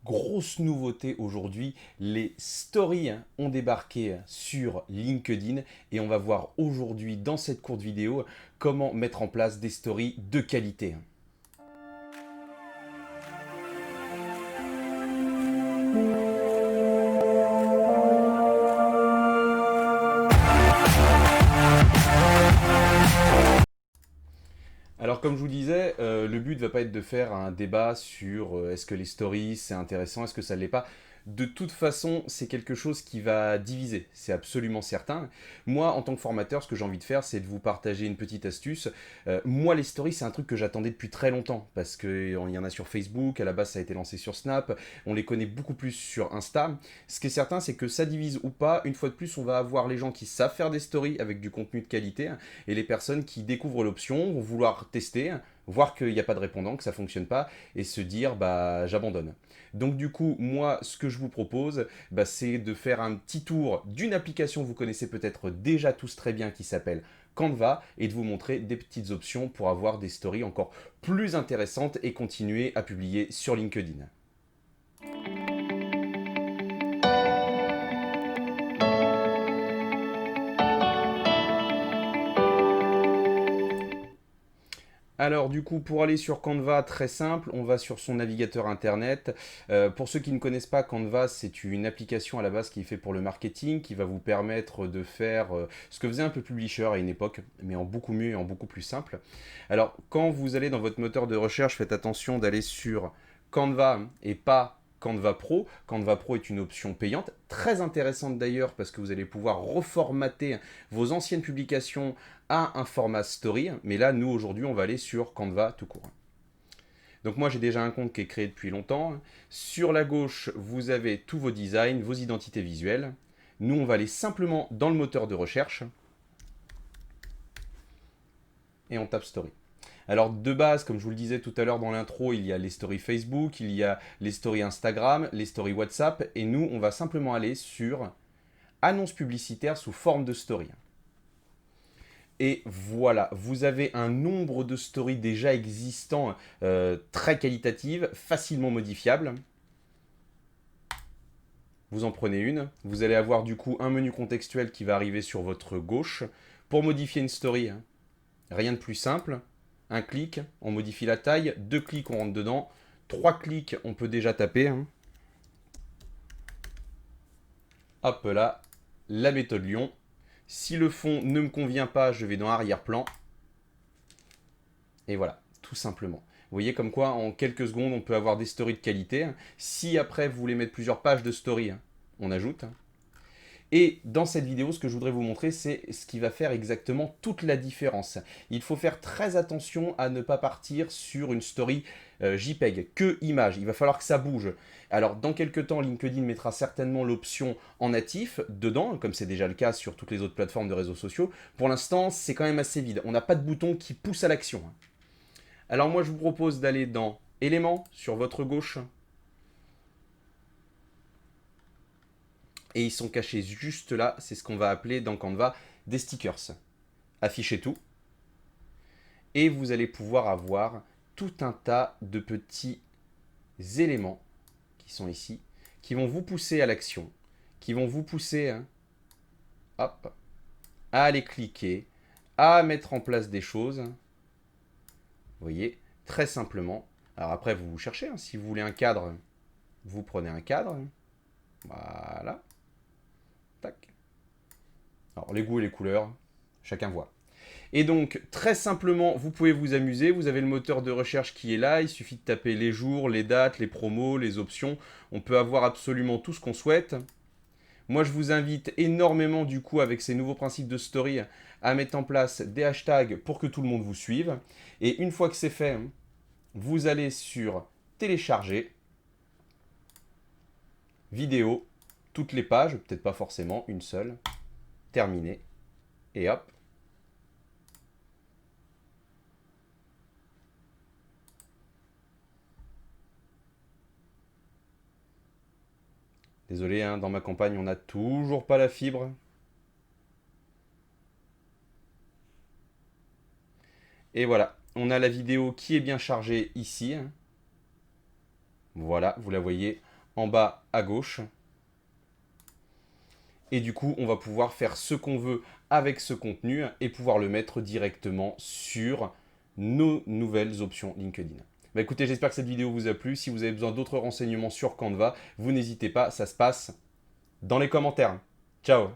Grosse nouveauté aujourd'hui, les stories ont débarqué sur LinkedIn et on va voir aujourd'hui dans cette courte vidéo comment mettre en place des stories de qualité. Alors comme je vous disais, le but ne va pas être de faire un débat sur est-ce que les stories c'est intéressant, est-ce que ça ne l'est pas. De toute façon, c'est quelque chose qui va diviser, c'est absolument certain. Moi, en tant que formateur, ce que j'ai envie de faire, c'est de vous partager une petite astuce. Moi, les stories, c'est un truc que j'attendais depuis très longtemps, parce qu'il y en a sur Facebook, à la base ça a été lancé sur Snap, on les connaît beaucoup plus sur Insta. Ce qui est certain, c'est que ça divise ou pas, une fois de plus, on va avoir les gens qui savent faire des stories avec du contenu de qualité, et les personnes qui découvrent l'option vont vouloir tester, voir qu'il n'y a pas de répondant, que ça ne fonctionne pas, et se dire bah j'abandonne. Donc du coup, moi, ce que je vous propose, bah, c'est de faire un petit tour d'une application que vous connaissez peut-être déjà tous très bien qui s'appelle Canva et de vous montrer des petites options pour avoir des stories encore plus intéressantes et continuer à publier sur LinkedIn. Alors du coup, pour aller sur Canva, très simple, on va sur son navigateur internet. Pour ceux qui ne connaissent pas, Canva, c'est une application à la base qui est faite pour le marketing, qui va vous permettre de faire ce que faisait un peu Publisher à une époque, mais en beaucoup mieux et en beaucoup plus simple. Alors quand vous allez dans votre moteur de recherche, faites attention d'aller sur Canva et pas Canva Pro. Canva Pro est une option payante, très intéressante d'ailleurs parce que vous allez pouvoir reformater vos anciennes publications à un format story. Mais là, nous, aujourd'hui, on va aller sur Canva tout court. Donc moi, j'ai déjà un compte qui est créé depuis longtemps. Sur la gauche, vous avez tous vos designs, vos identités visuelles. Nous, on va aller simplement dans le moteur de recherche et on tape story. Alors de base, comme je vous le disais tout à l'heure dans l'intro, il y a les stories Facebook, il y a les stories Instagram, les stories WhatsApp, et nous, on va simplement aller sur annonce publicitaire sous forme de story. Et voilà, vous avez un nombre de stories déjà existants très qualitatives, facilement modifiables. Vous en prenez une. Vous allez avoir du coup un menu contextuel qui va arriver sur votre gauche. Pour modifier une story, rien de plus simple. Un clic, on modifie la taille. Deux clics, on rentre dedans. Trois clics, on peut déjà taper. Hop là, la méthode Lyon. Si le fond ne me convient pas, je vais dans arrière-plan. Et voilà, tout simplement. Vous voyez comme quoi, en quelques secondes, on peut avoir des stories de qualité. Si après, vous voulez mettre plusieurs pages de story, on ajoute. Et dans cette vidéo, ce que je voudrais vous montrer, c'est ce qui va faire exactement toute la différence. Il faut faire très attention à ne pas partir sur une story JPEG, que image. Il va falloir que ça bouge. Alors, dans quelques temps, LinkedIn mettra certainement l'option en natif dedans, comme c'est déjà le cas sur toutes les autres plateformes de réseaux sociaux. Pour l'instant, c'est quand même assez vide. On n'a pas de bouton qui pousse à l'action. Alors moi, je vous propose d'aller dans éléments sur votre gauche. Et ils sont cachés juste là. C'est ce qu'on va appeler dans Canva des stickers. Affichez tout. Et vous allez pouvoir avoir tout un tas de petits éléments qui sont ici, qui vont vous pousser à l'action, qui vont vous pousser hop, à aller cliquer, à mettre en place des choses. Vous voyez, très simplement. Alors après, vous cherchez. Si vous voulez un cadre, vous prenez un cadre. Voilà. Tac. Alors les goûts et les couleurs, chacun voit. Et donc, très simplement, vous pouvez vous amuser. Vous avez le moteur de recherche qui est là. Il suffit de taper les jours, les dates, les promos, les options. On peut avoir absolument tout ce qu'on souhaite. Moi, je vous invite énormément, du coup, avec ces nouveaux principes de story, à mettre en place des hashtags pour que tout le monde vous suive. Et une fois que c'est fait, vous allez sur télécharger, vidéo, toutes les pages, peut-être pas forcément, une seule, terminé. Et hop. Désolé, dans ma campagne, on n'a toujours pas la fibre. Et voilà, on a la vidéo qui est bien chargée ici. Voilà, vous la voyez en bas à gauche. Et du coup, on va pouvoir faire ce qu'on veut avec ce contenu et pouvoir le mettre directement sur nos nouvelles options LinkedIn. Bah écoutez, j'espère que cette vidéo vous a plu. Si vous avez besoin d'autres renseignements sur Canva, vous n'hésitez pas, ça se passe dans les commentaires. Ciao!